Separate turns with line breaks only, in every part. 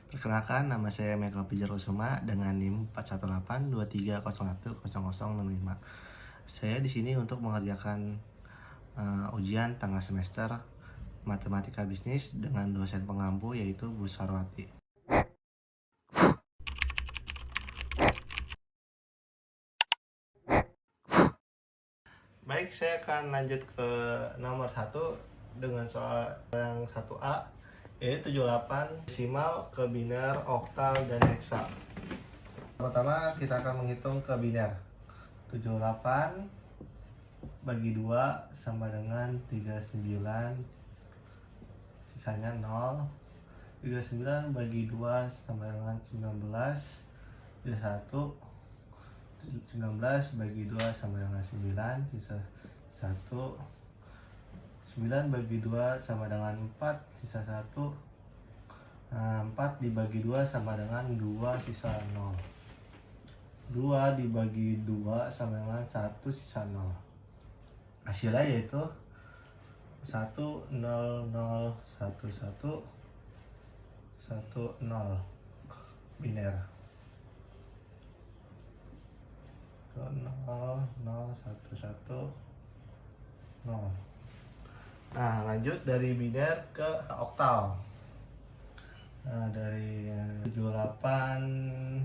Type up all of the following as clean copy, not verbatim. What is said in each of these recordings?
Perkenalkan, nama saya Michael Pijarosuma dengan NIM 41823010065. Saya di sini untuk mengerjakan ujian tengah semester Matematika Bisnis dengan dosen pengampu yaitu Bu Sarwati. Baik, saya akan lanjut ke nomor 1 dengan soal yang 1A, yaitu 78 desimal ke biner, oktal, dan heksa. Pertama, kita akan menghitung ke biner. 78 bagi 2 sama dengan 39, sisanya 0. 39 bagi 2 sama dengan 19, sisa 1. 19 bagi 2 sama dengan 9, sisa 1. 9 bagi 2 sama dengan 4, sisa 1. 4 dibagi 2 sama dengan 2, sisa 0. 2 dibagi 2 sama dengan 1, sisa 0. Hasilnya yaitu 1, 0, 0, 1, 1, 1, 0 biner. 0, 0, 1, 1, 0. Nah, lanjut dari biner ke oktal. Nah, dari 78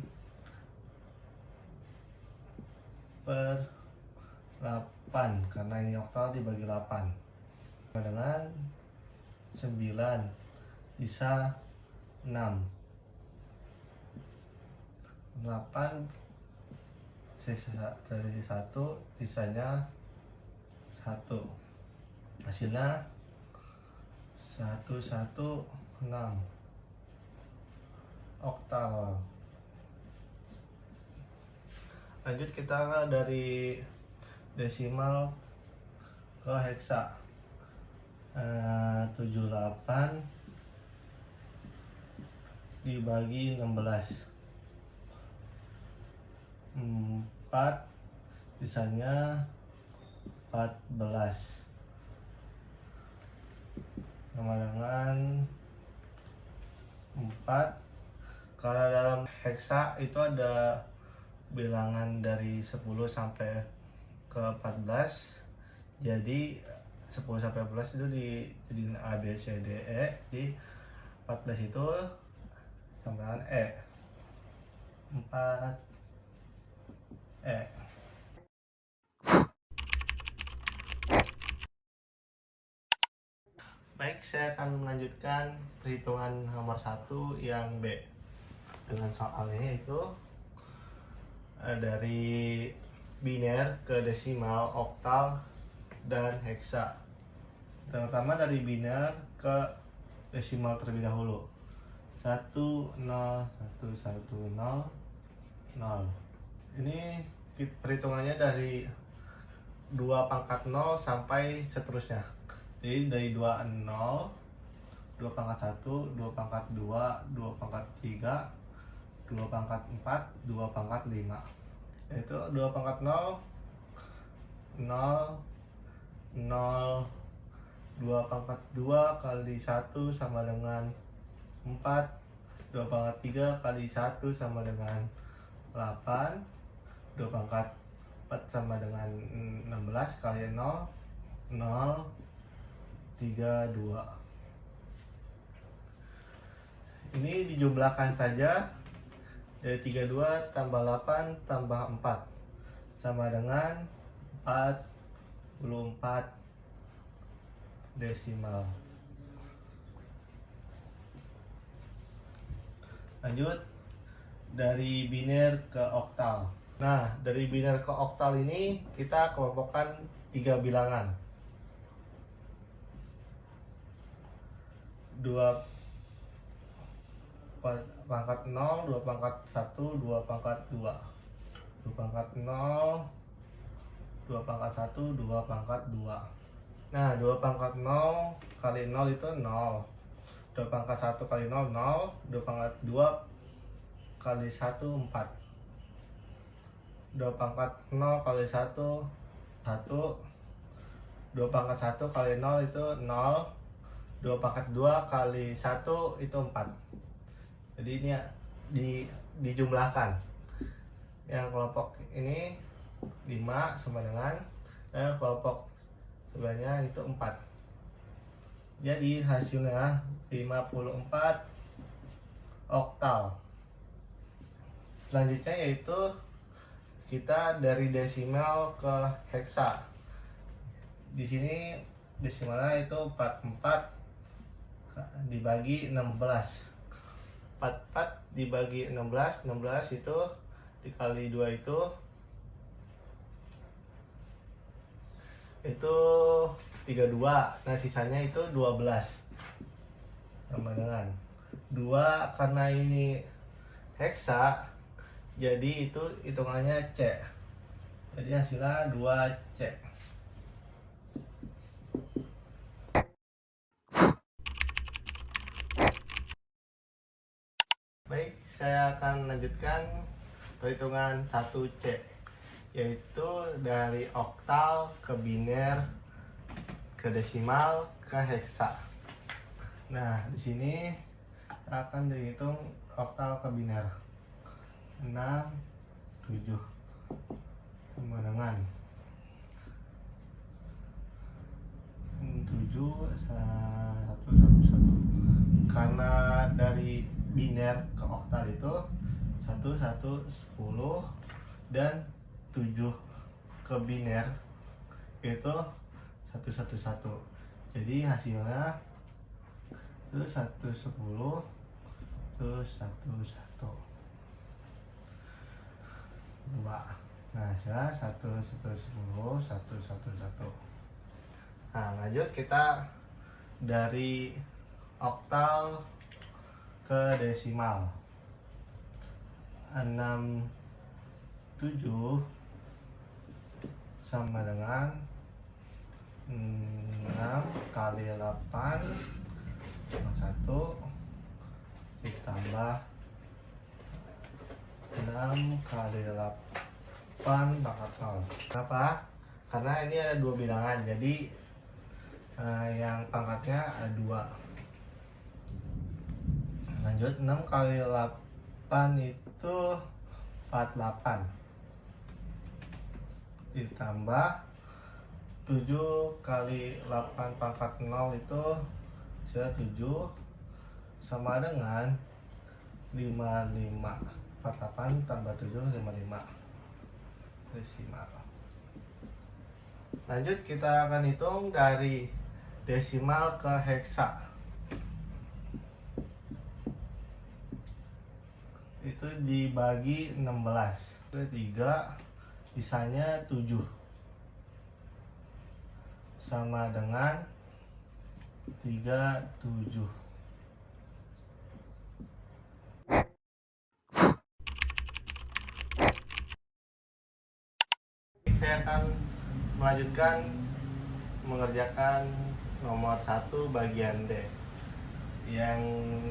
per 8, karena ini oktal dibagi 8 dengan 9, sisa 6. 8 sisa dari 1, sisanya 1. Hasilnya 116 oktal. Lanjut kita dari desimal ke heksa. 78 dibagi 16, 4, sisanya 14, sama dengan 4. Karena dalam heksa itu ada bilangan dari 10 sampai ke 14, jadi 10 sampai 14 itu dijadiin A, B, C, D, E. Di 14 itu sama dengan E. 4 E. Baik, saya akan melanjutkan perhitungan nomor 1 yang B. Dengan soalnya yaitu dari biner ke desimal, oktal, dan heksa. Pertama dari biner ke desimal terlebih dahulu. 1, 0, 1, 1, 0, 0. Ini perhitungannya dari 2 pangkat 0 sampai seterusnya. Jadi dari 2, 0, 2 pangkat 1, 2 pangkat 2, 2 pangkat 3, 2 pangkat 4, 2 pangkat 5. Yaitu 2 pangkat 0, 0, 0, 2 pangkat 2 kali 1 sama dengan 4, 2 pangkat 3 kali 1 sama dengan 8, 2 pangkat 4 sama dengan 16 kali 0, 0, 3, 2. Ini dijumlahkan saja. Dari 32 tambah 8 tambah 4 sama dengan 44 desimal. Lanjut dari biner ke oktal. Nah, dari biner ke oktal ini kita kelompokkan 3 bilangan. 2 pangkat 0, 2 pangkat 1, 2 pangkat 2. 2 pangkat 0, 2 pangkat 1, 2 pangkat 2. Nah, 2 pangkat 0 kali 0 itu 0. 2 pangkat 1 kali 0, 0. 2 pangkat 2 kali 1, 4. 2 pangkat 0 kali 1, 1. 2 pangkat 1 kali 0 itu 0. 2 pangkat 2 kali 1 itu 4. Jadi ini ya, dijumlahkan. Yang kelompok ini 5 sama dengan, dan kelompok sebelahnya itu 4. Jadi hasilnya 54 oktal. Selanjutnya yaitu kita dari desimal ke heksa. Di sini desimalnya itu 44 dibagi 16. 44 dibagi 16, 16 itu dikali 2 itu 32. Nah, sisanya itu 12. Sama dengan 2, karena ini heksa, jadi itu hitungannya C. Jadi hasilnya 2C. Baik, saya akan lanjutkan perhitungan 1C, yaitu dari oktal ke biner ke desimal ke heksa. Nah, di sini akan dihitung oktal ke biner. 6, 7 sama dengan 7, 1, 1, 1. Karena dari biner ke oktal itu 1, 1, 10, dan 7 ke biner itu 1, 1, 1. Jadi hasilnya itu 1, 10, terus 1, 1, 2. Nah, hasilnya 1, 1, 10, 1, 1, 1. Nah, lanjut kita dari oktal ke desimal. 6, 7 sama dengan 6 kali 8 1 ditambah 6 kali 8 pangkat 0. Kenapa? Karena ini ada 2 bilangan, jadi yang pangkatnya ada 2. Lanjut, 6 kali 8 itu 48 ditambah 7 kali 8 pangkat 0 itu sudah 7 sama dengan 55. 48 tambah 7, 55 desimal. Lanjut, kita akan hitung dari desimal ke heksa. Itu dibagi 16. 3, sisanya 7. Sama dengan 37. Saya akan melanjutkan mengerjakan nomor 1 bagian D, yang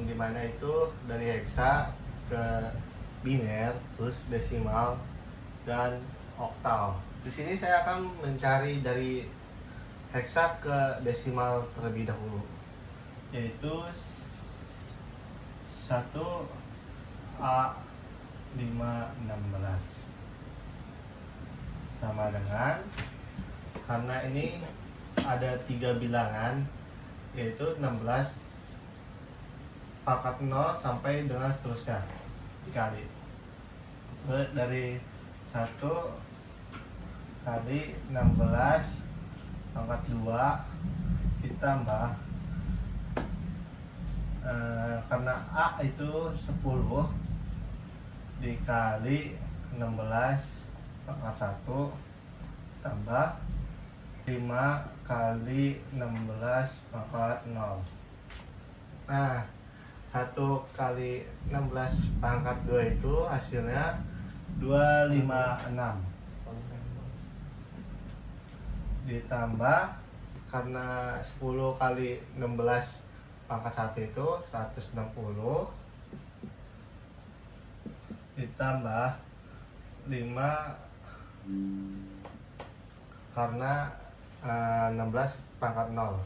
dimana itu dari heksa ke biner, terus desimal dan oktal. Di sini saya akan mencari dari heksa ke desimal terlebih dahulu, yaitu 1A516 sama dengan, karena ini ada 3 bilangan, yaitu 16 pangkat 0 sampai dengan seterusnya dikali dari 1 kali 16 pangkat 2 ditambah karena A itu 10 dikali 16 pangkat 1 tambah 5 kali 16 pangkat 0. Nah, 1 kali 16 pangkat 2 itu hasilnya 256 ditambah, karena 10 kali 16 pangkat 1 itu 160 ditambah 5 karena 16 pangkat 0,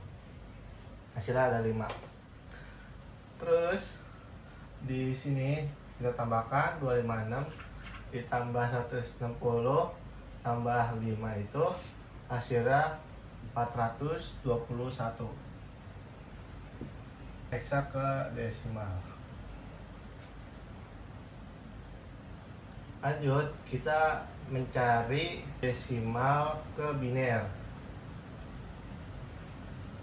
hasilnya ada 5. Terus di sini kita tambahkan 256 ditambah 160 tambah 5 itu hasilnya 421. Heksa ke desimal. Lanjut, kita mencari desimal ke biner.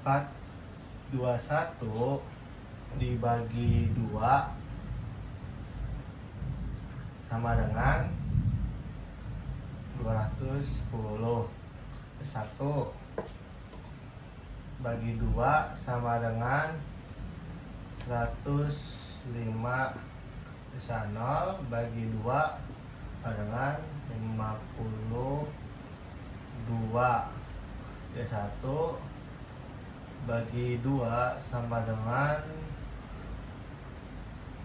421 dibagi 2 sama dengan 210. 1 bagi 2 sama dengan 105. Bisa 0 bagi 2 dengan 52. Ya 1 bagi 2 sama dengan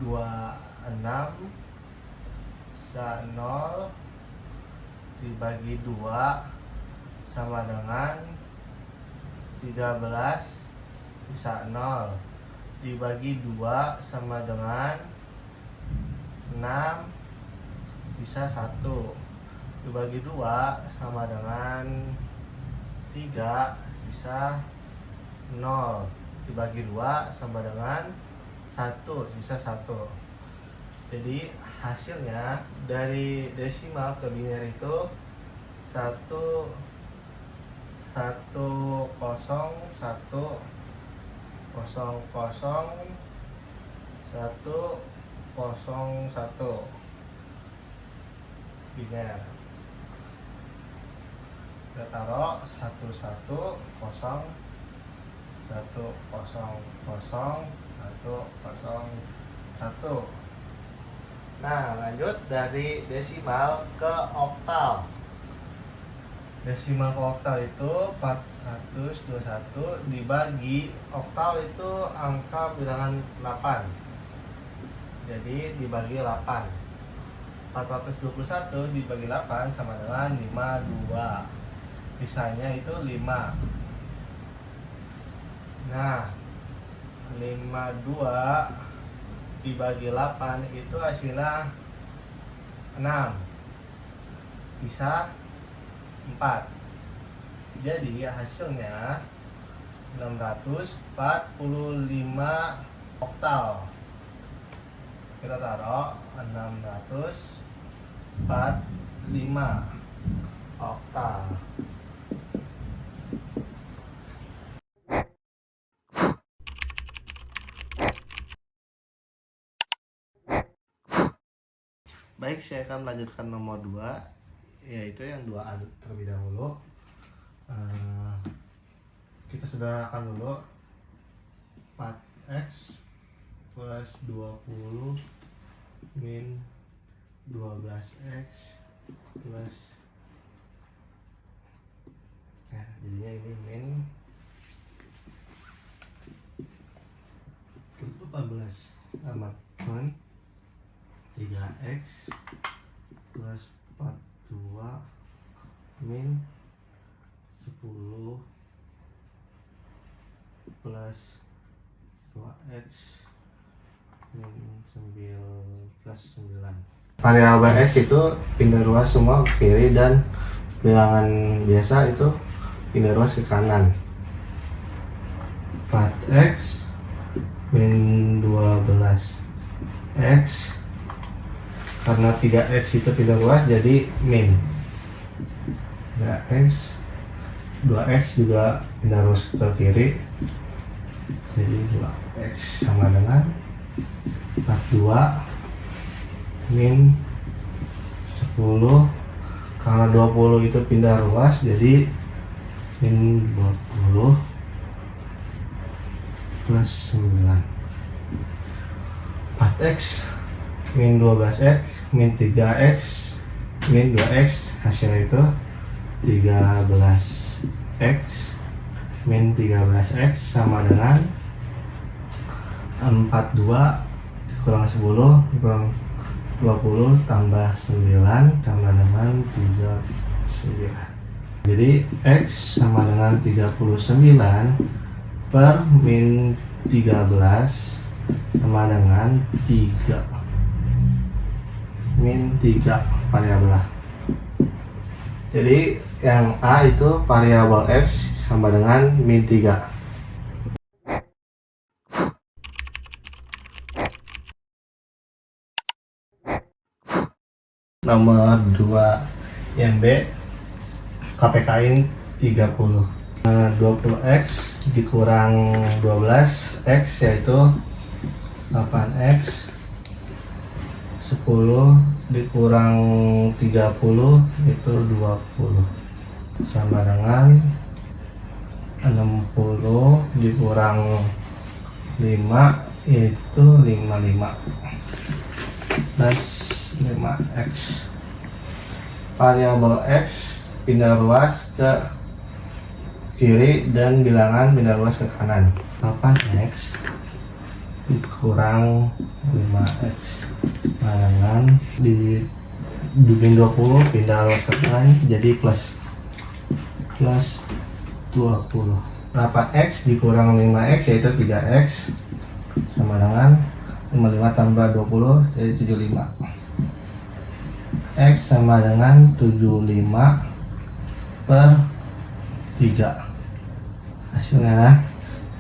26. Bisa 0 dibagi 2 sama dengan 13. Bisa 0 dibagi 2 sama dengan 6. Bisa 1 dibagi 2 sama dengan 3. Sisa 0 dibagi 2 sama dengan 1. Sisa 1. Jadi hasilnya dari desimal ke biner itu 1 1 0 1 0 0 1 0 1 biner. Kita taruh 1 1 0 1 0 0 1 0 1. Nah, lanjut dari desimal ke oktal. Desimal ke oktal itu 421 dibagi oktal itu angka bilangan 8. Jadi dibagi 8. 421 dibagi 8 sama dengan 52. Sisanya itu 5. Nah, 52 dibagi 8 itu hasilnya 6. Bisa 4. Jadi hasilnya 645 oktal. Kita taruh 645 oktal. Baik, saya akan melanjutkan nomor 2, yaitu yang 2A terlebih dahulu. Kita sederhanakan dulu. 4x plus 20 min 12x plus, jadinya ini min 14 sama min 3x plus 42 min 10 plus 2x min 9 plus 9. Variabel x itu pindah ruas semua ke kiri dan bilangan biasa itu pindah ruas ke kanan. 4x min 12x, karena 3x itu pindah ruas jadi min 3x, 2x juga pindah ruas ke kiri jadi 2x sama dengan 42 min 10, karena 20 itu pindah ruas jadi min 20 plus 9. 4x min 12x min 3x min 2x, hasilnya itu 13x min 13x sama dengan 42 dikurang 10 dikurang 20 tambah 9 sama dengan 39. Jadi x sama dengan 39 per min 13 sama dengan 3 min 3 variabel. Jadi yang A itu variabel X sama dengan min 3. Nomor 2 yang B, KPK-in 30. 20x dikurang 12x yaitu 8x, 10 dikurang 30 yaitu 20 sama dengan 60 dikurang 5 yaitu 55 plus 5x. Variabel x pindah ruas ke kiri dan bilangan pindah ruas ke kanan. 8x dikurang 5x dengan di min 20 pindah ruas ke kanan jadi plus 20. 8x dikurang 5x yaitu 3x sama dengan 55 tambah 20 yaitu 75. X sama dengan 75 per 3, hasilnya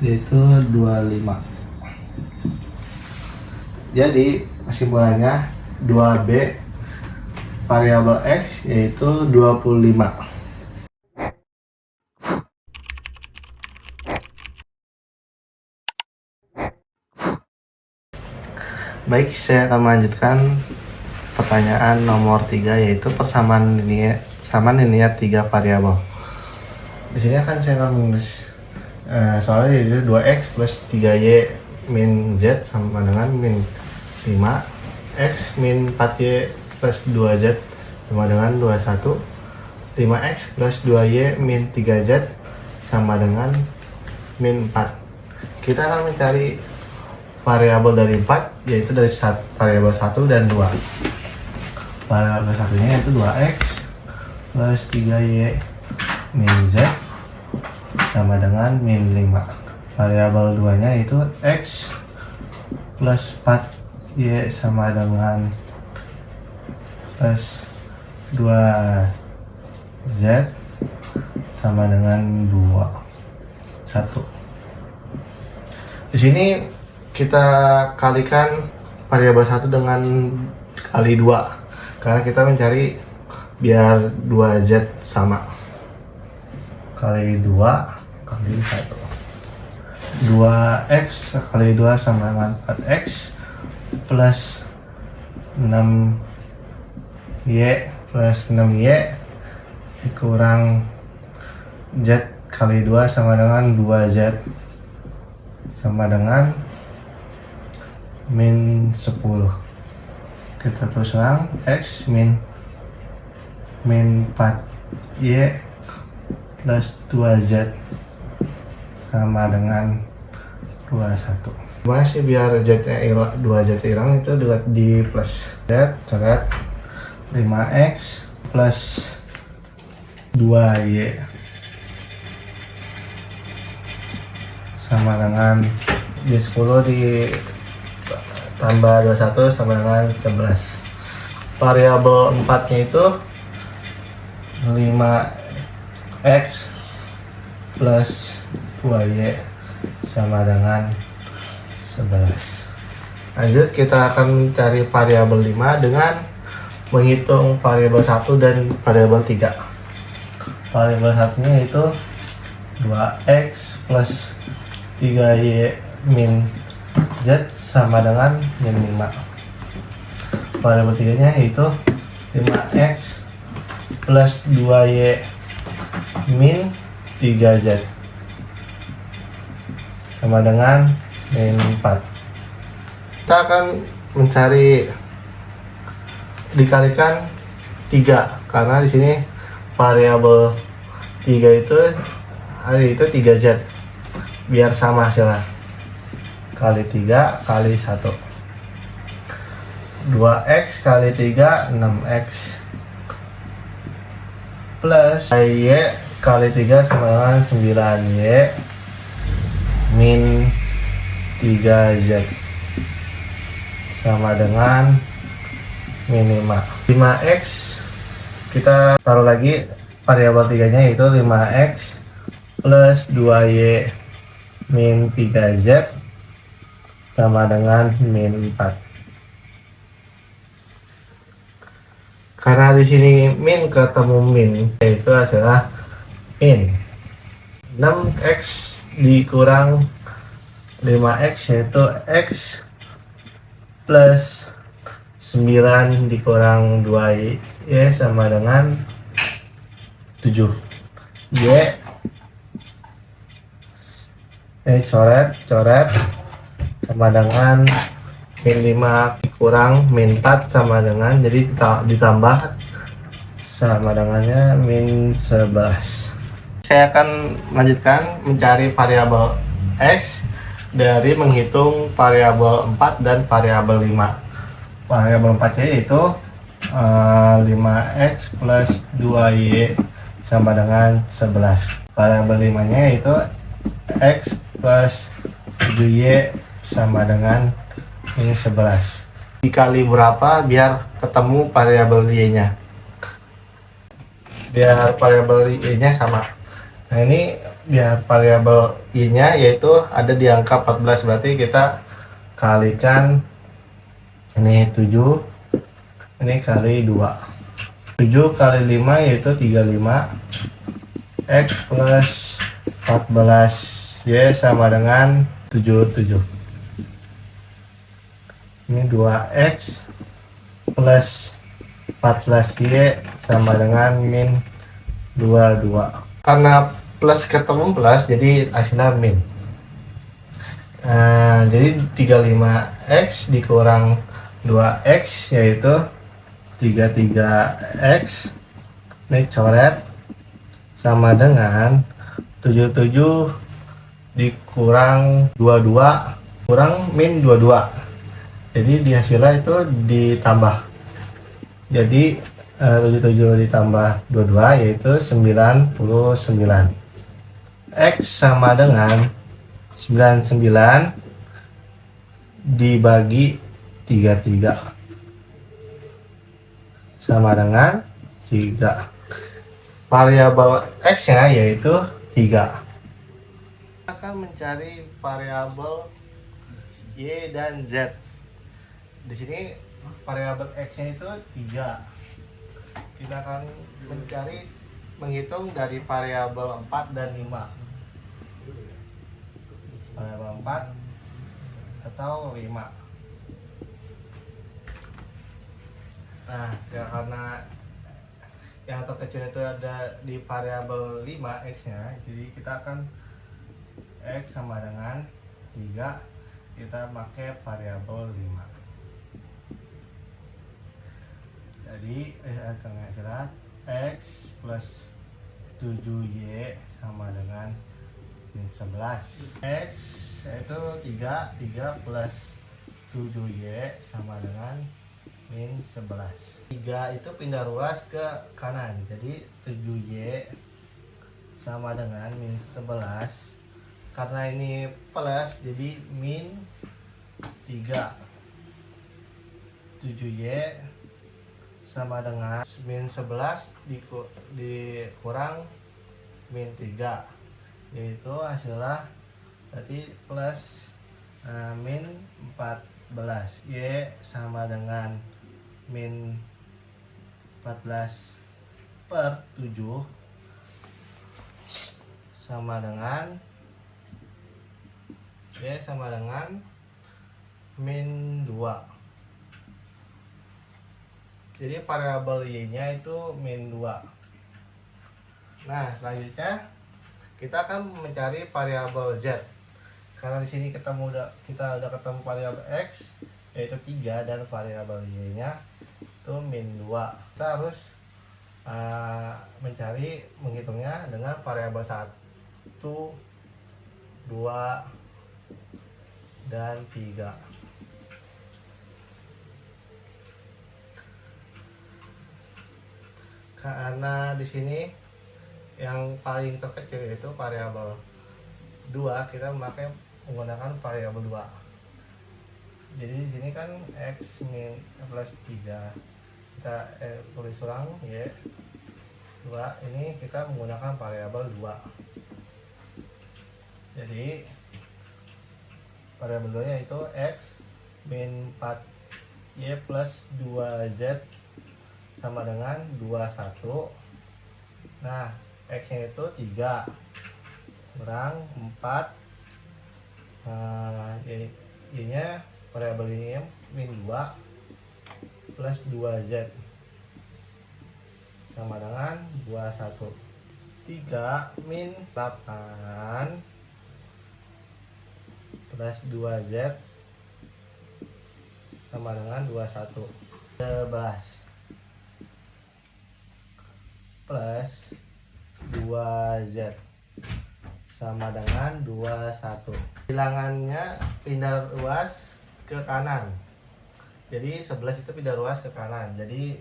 yaitu 25. Jadi kesimpulannya 2B variabel X yaitu 25. Baik, saya akan melanjutkan pertanyaan nomor 3 yaitu persamaan linear 3 variabel. Di sini akan saya akan menulis soalnya yaitu 2x plus 3y min z sama dengan min 5, x min 4y plus 2z sama dengan 21, 5x plus 2y min 3z sama dengan min 4. Kita akan mencari variabel dari 4 yaitu dari variabel 1 dan 2. Variabel satunya yaitu 2x plus 3y min z sama dengan min 5. Variabel 2 nya itu x plus 4y sama dengan plus 2z sama dengan 1. Di sini kita kalikan variabel 1 dengan kali 2 karena kita mencari biar 2z sama. Kali 2 kali 1. 2x kali 2 sama dengan 4x plus 6y plus 6y dikurang z kali 2 sama dengan 2z sama dengan min 10. Kita terus ulang, x min 4y plus 2z sama dengan 21. Gimana sih biar z-nya hilang, 2z hilang itu di plus z, coret 5x plus 2y sama dengan di 10 di tambah 21 sama dengan 11. Variabel 4 nya itu 5x plus 2y sama dengan 11. Lanjut, kita akan cari variabel 5 dengan menghitung variabel 1 dan variabel 3. Variabel 1 nya itu 2x plus 3y min z sama dengan min 5. Variabel 3 nya yaitu 5x plus 2y min 3z sama dengan min 4. Kita akan mencari dikalikan 3 karena di sini variabel 3 itu 3z biar sama hasilnya. Kali 3 kali 1. 2x kali 3 6x plus y kali 3 sama dengan 9y min 3z sama dengan min 5. 5x kita taruh lagi variabel 3 nya, yaitu 5x plus 2y min 3z sama dengan min 4. Karena di sini min ketemu min, yaitu adalah min 6x dikurang 5x, yaitu x plus 9 dikurang 2y sama dengan 7. Y coret sama dengan min 5 dikurang min 4 sama dengan, jadi ditambah sama dengannya min 11. Saya akan melanjutkan mencari variabel x dari menghitung variabel 4 dan variabel 5. Variabel 4 yaitu 5x plus 2y sama dengan 11. Variabel 5 nya yaitu x plus 7y sama dengan min 11. Dikali berapa biar ketemu variabel y nya, biar variabel y nya sama. Nah ini biar variabel y nya yaitu ada di angka 14, berarti kita kalikan ini 7, ini kali 2. 7 kali 5 yaitu 35. X plus 14 y sama dengan 77. Ini 2x plus 14 y sama dengan min 22. Karena plus ketemu plus, jadi hasilnya min. Jadi 35x dikurang 2x yaitu 33x, ini coret sama dengan 77 dikurang 22 kurang min 22, jadi di hasilnya itu ditambah, jadi 77 ditambah 22 yaitu 99. X sama dengan 99 dibagi 33 sama dengan 3. Variabel x nya yaitu 3. Kita akan mencari variabel y dan z. Di sini variabel x nya itu 3. Kita akan menghitung dari variabel 4 dan 5. Variabel 4 atau 5. Nah, ya karena yang terkecil itu ada di variabel 5 x nya, jadi kita akan x sama dengan 3, kita pakai variabel 5. Jadi hasilnya x plus 7y sama dengan min 11. X itu 3 plus 7y sama dengan min 11. 3 itu pindah ruas ke kanan, jadi 7y sama dengan min 11. Karena ini plus, jadi min 3. 7y sama dengan min 11 dikurang min 3, yaitu hasilnya berarti plus min 14. Y sama dengan min 14 per 7 sama dengan Y sama dengan min 2. Jadi variabel y nya itu min 2. Nah, selanjutnya kita akan mencari variabel z. Karena di sini kita udah ketemu variabel x yaitu 3 dan variabel y nya itu min 2. Kita harus menghitungnya dengan variabel 1, 2 dan 3. Karena di sini yang paling terkecil itu variabel 2, kita menggunakan variabel 2. Jadi di sini kan x min plus 3, kita tulis ulang y 2, ini kita menggunakan variabel 2. Jadi variabel 2 nya itu x min 4y plus 2z sama dengan 21. Nah, x nya itu 3 kurang 4, y nya variabel ini min 2 plus 2z sama dengan 21. 3 min 8 plus 2z sama dengan 21. 11 plus 2z sama dengan 21. Bilangannya pindah ruas ke kanan. Jadi 11 itu pindah ruas ke kanan. Jadi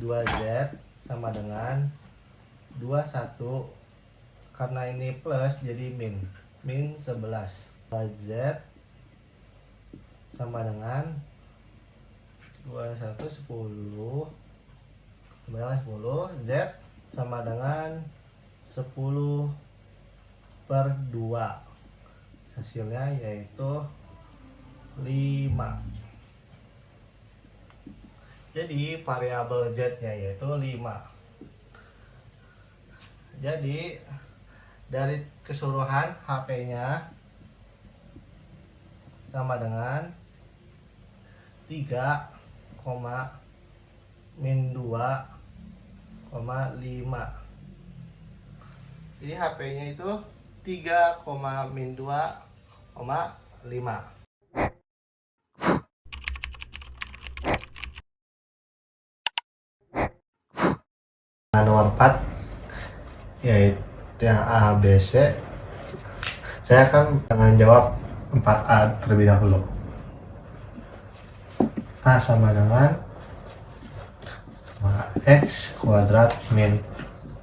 2z sama dengan 21. Karena ini plus jadi min 11. 2z sama dengan 21 10 z sama dengan 10 per 2. Hasilnya yaitu 5. Jadi variabel z nya yaitu 5. Jadi dari keseluruhan HP nya sama dengan 3, min 2,5. Jadi HP nya itu 3, min 2,5. Nah, nomor 4 yaitu yang A, B, C. Saya akan menjawab 4A terlebih dahulu. A sama dengan x kuadrat min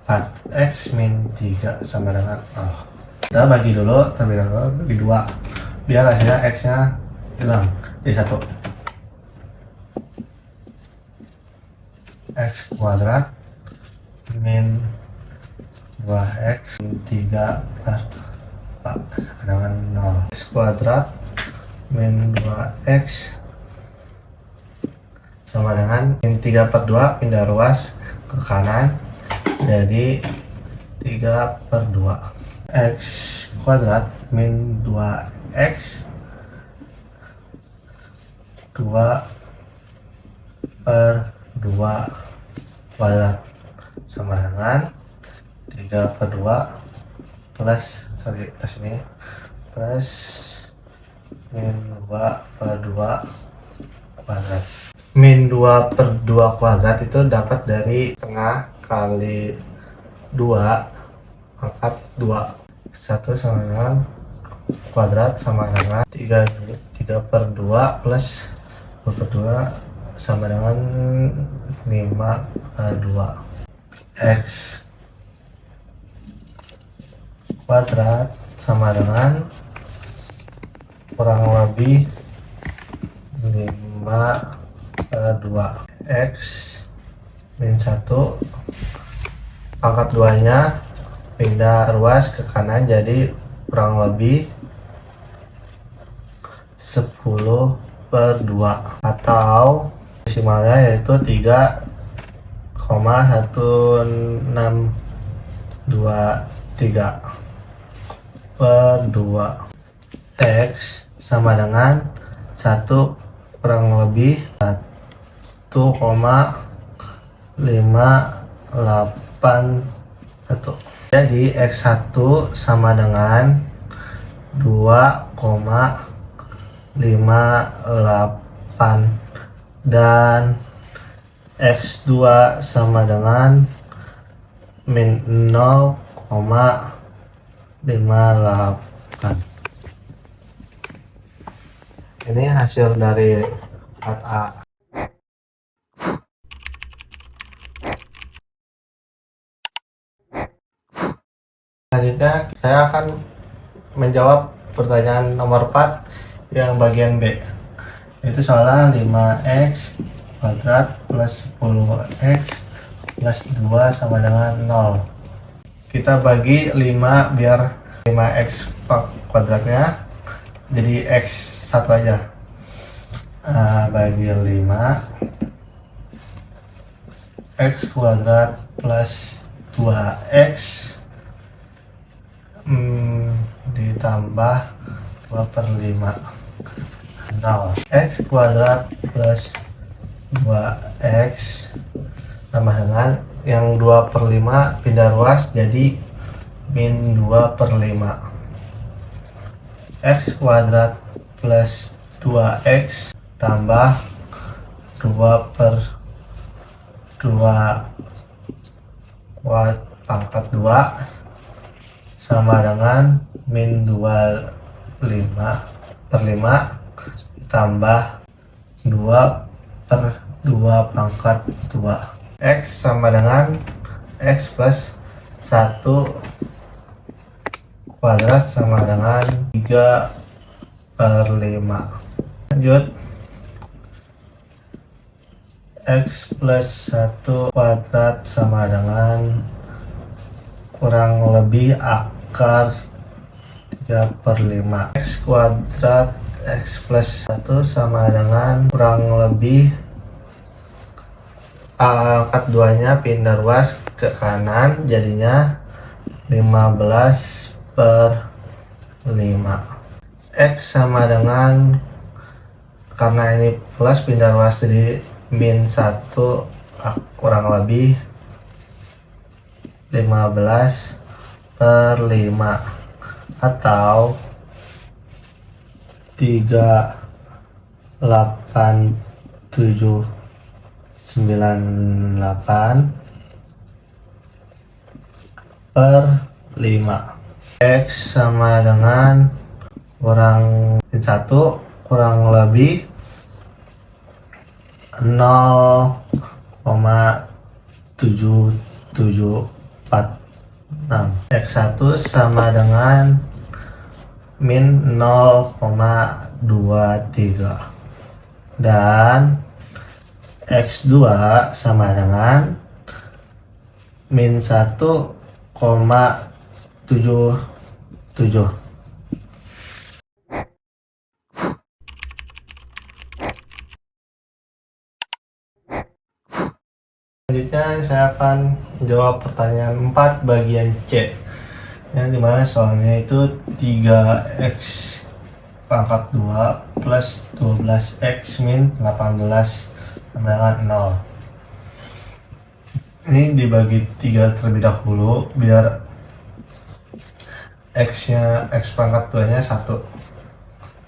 4x min 3 sama dengan 0. Kita bagi dulu terlebih dahulu, bagi 2 biar hasilnya x nya hilang jadi 1. X kuadrat min 2x min 3 per 4 dengan 0. X kuadrat min 2x sama dengan min 3 per 2 pindah ruas ke kanan jadi 3 per 2. X kuadrat min 2x 2 per 2 kuadrat sama dengan 3 per 2 plus ini plus min 2 per 2 kuadrat. Min 2 per 2 kuadrat itu dapat dari tengah kali 2 pangkat 2. 1 sama dengan kuadrat sama dengan 3 per 2 plus 2 per 2 sama dengan 5 per 2. X kuadrat sama dengan kurang lebih 5 per 2. X min 1 pangkat 2 nya pindah ruas ke kanan jadi kurang lebih 10 per 2 atau desimalnya yaitu 3,1623 per 2. X sama dengan 1 kurang lebih 1,581. Jadi X1 sama dengan 2,58 dan X2 sama dengan min 0,58. Ini hasil dari part A. Selanjutnya saya akan menjawab pertanyaan nomor 4 yang bagian B. Itu soalnya 5x kuadrat plus 10x plus 2 sama dengan 0. Kita bagi 5 biar 5x kuadratnya jadi x satu aja. Bagi 5 x kuadrat plus 2x ditambah 2 per 5 0. X kuadrat plus 2x tambah dengan yang 2 per 5 pindah ruas jadi min 2 per 5. X kuadrat plus 2x tambah 2 per 2 pangkat 2 sama dengan min 2 per 5 tambah 2 per 2 pangkat 2. X sama dengan x plus 1 kuadrat sama dengan 3 per 5. Lanjut, x plus 1 kuadrat sama dengan kurang lebih akar 3 per 5. X kuadrat x plus 1 sama dengan kurang lebih angkat 2 nya pindah ruas ke kanan jadinya 15 per 5. X sama dengan, karena ini plus pindah ruas jadi min 1 kurang lebih 15 per 5 atau 38798 per 5. X sama dengan kurang 1 kurang lebih 0,7746. X1 sama dengan min 0,23 dan X2 sama dengan min 1,77. Selanjutnya saya akan menjawab pertanyaan 4 bagian C, yang dimana soalnya itu 3x pangkat 2 plus 12x min 18 sama dengan 0. Ini dibagi 3 terlebih dahulu biar x pangkat 2 nya 1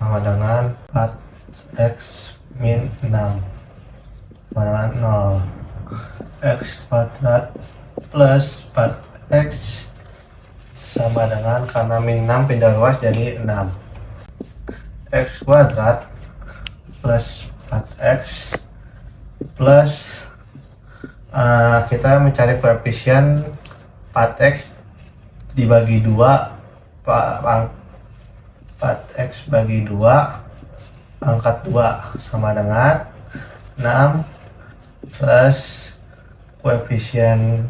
sama dengan 4x min 6 sama dengan 0. X kuadrat plus 4x sama dengan, karena min 6 pindah ruas jadi 6. X kuadrat plus 4x plus kita mencari koefisien 4x dibagi 2 4x bagi 2 angkat 2 sama dengan 6 plus koefisien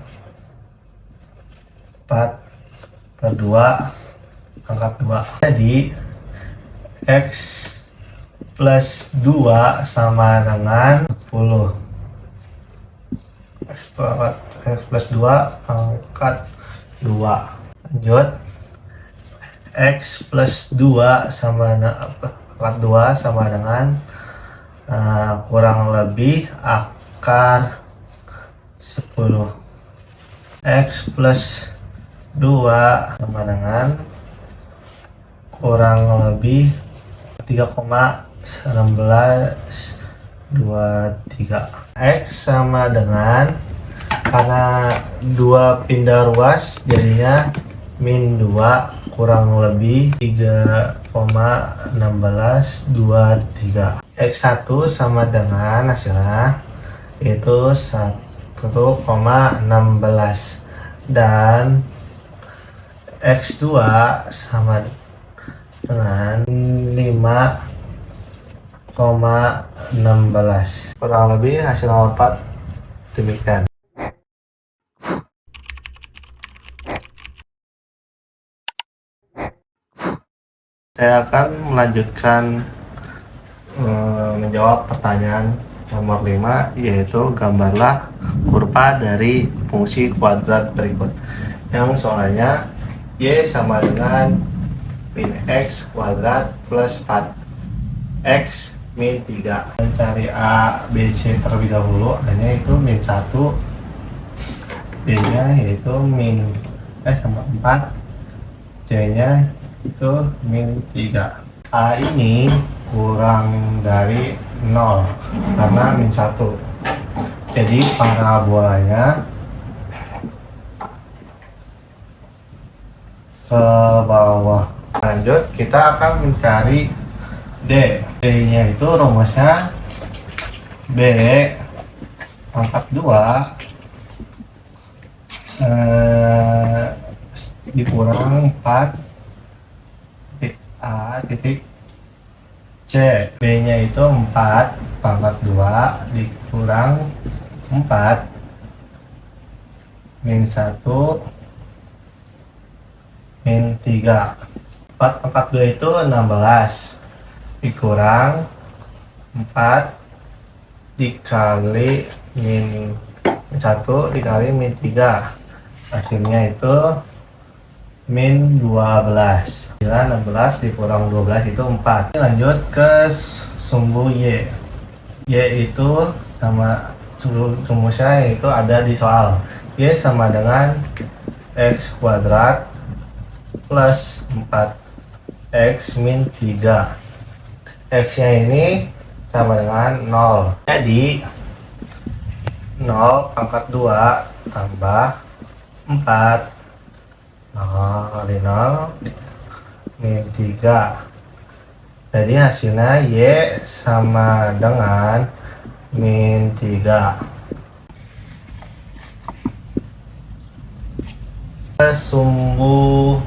4 per 2 angkat 2. Jadi x plus 2 sama dengan 10. X plus 2 angkat 2. Lanjut, x plus 2 sama angkat 2 sama dengan kurang lebih akar 10. X plus 2 sama dengan kurang lebih 3,1923. X sama dengan, karena 2 pindah ruas jadinya min 2 kurang lebih 3,1623. X1 sama dengan hasilnya itu 1,16 dan X2 sama dengan 5,5 4,16. Kurang lebih hasil nomor 4 demikian. Saya akan melanjutkan menjawab pertanyaan nomor 5, yaitu gambarlah kurva dari fungsi kuadrat berikut. Yang soalnya Y sama dengan min X kuadrat plus 4X min 3. Mencari A, B, C terlebih dahulu. A-nya itu min 1, B-nya yaitu min sama 4, C-nya itu min 3. A ini kurang dari 0 sama min 1. Jadi parabolanya ke bawah. Lanjut, kita akan mencari D. D-nya itu rumusnya B pangkat 2 dikurang 4 titik A titik C. B-nya itu 4 pangkat 2 dikurang 4 min 1 min 3. 4 pangkat 2 itu 16 dikurang 4 dikali min 1 dikali min 3. Hasilnya itu min 12. 16 dikurang 12 itu 4. Lanjut ke sumbu Y. Y itu sama rumusnya itu ada di soal. Y sama dengan X kuadrat plus 4X min 3. X nya ini sama dengan 0. Jadi 0 pangkat 2 tambah 4. 0 kali 0 min 3. Jadi hasilnya Y sama dengan min 3. Sumbu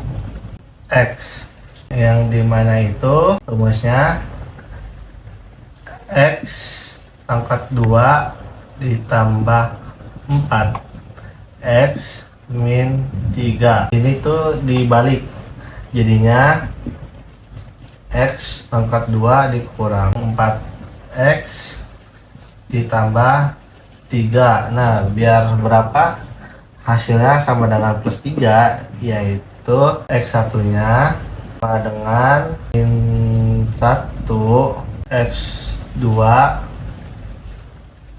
X yang dimana itu rumusnya X pangkat 2 ditambah 4X min 3. Ini tuh dibalik, jadinya X pangkat 2 dikurang 4X ditambah 3. Nah, biar berapa? Hasilnya sama dengan plus 3, yaitu X satunya sama dengan min 1, X 2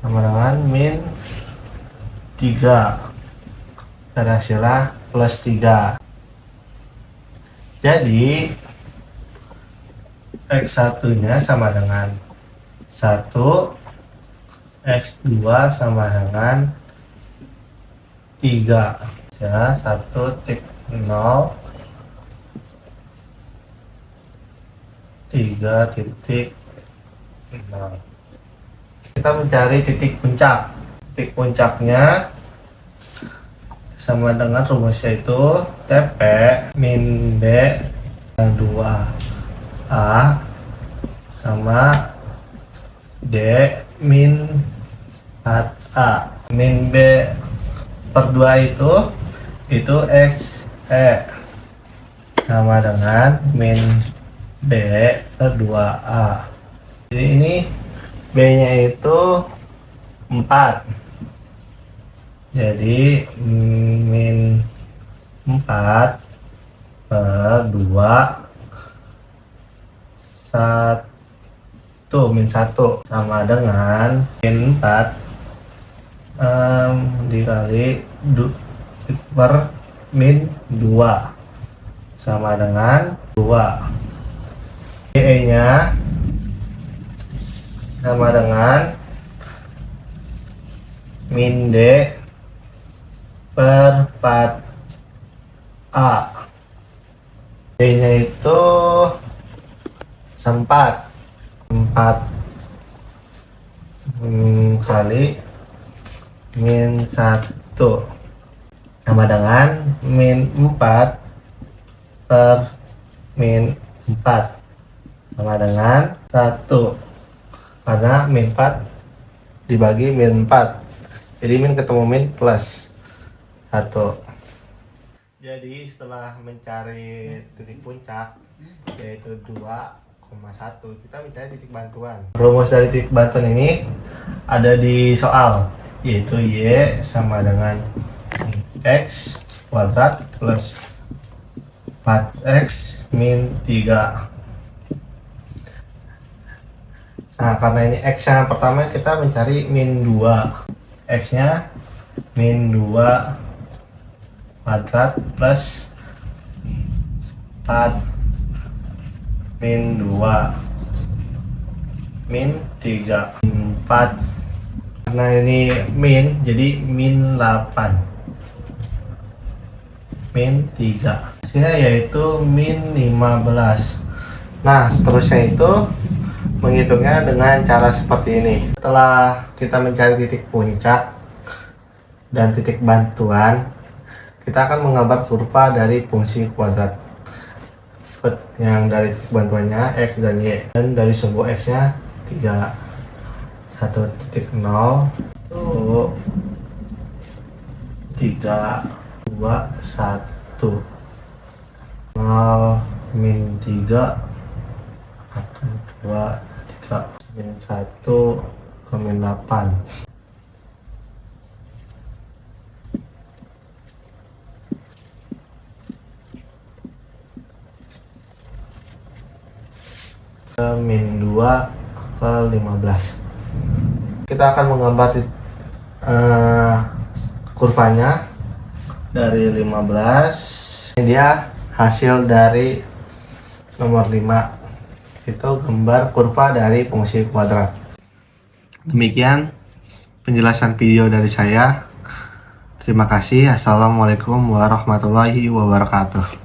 sama dengan min 3. Dan hasilnya plus 3. Jadi X satunya sama dengan 1, X 2 sama dengan 3. Ya, 1,0 3,0. Kita mencari titik puncak. Titik puncaknya sama dengan rumusnya itu TP min D yang 2A sama D min 4A. Min B per 2 itu X sama dengan min B per 2A. Jadi ini B nya itu 4. Jadi min 4 per 2 min 1 sama dengan min 4 dikali per min 2 sama dengan 2. E nya sama dengan min D per 4A. D nya itu 4 kali min 1 sama dengan min 4 per min 4 sama dengan 1. karena min 4 dibagi min 4, jadi min ketemu min plus 1. Jadi setelah mencari titik puncak yaitu 2,1, kita mencari titik bantuan. Rumus dari titik bantuan ini ada di soal, yaitu Y sama dengan X kuadrat plus 4X min 3. Nah, karena ini X yang pertama, kita mencari min 2. X nya min 2 kuadrat plus 4 min 2 min 3 4. Karena ini min, jadi min 8 min 3. Hasilnya yaitu min 15. Nah, seterusnya itu menghitungnya dengan cara seperti ini. Setelah kita mencari titik puncak dan titik bantuan, kita akan menggambar kurva dari fungsi kuadrat yang dari titik bantuannya X dan Y, dan dari sumbu X nya 3, 1.0, 1, 3, 2, 1, 0, min 3, 1, 2, 3, min 1 ke min 8. Ke min 2 ke 15. Kita akan menggambar kurvanya dari 15. Ini dia hasil dari nomor 5, itu gambar kurva dari fungsi kuadrat. Demikian penjelasan video dari saya. Terima kasih. Assalamualaikum warahmatullahi wabarakatuh.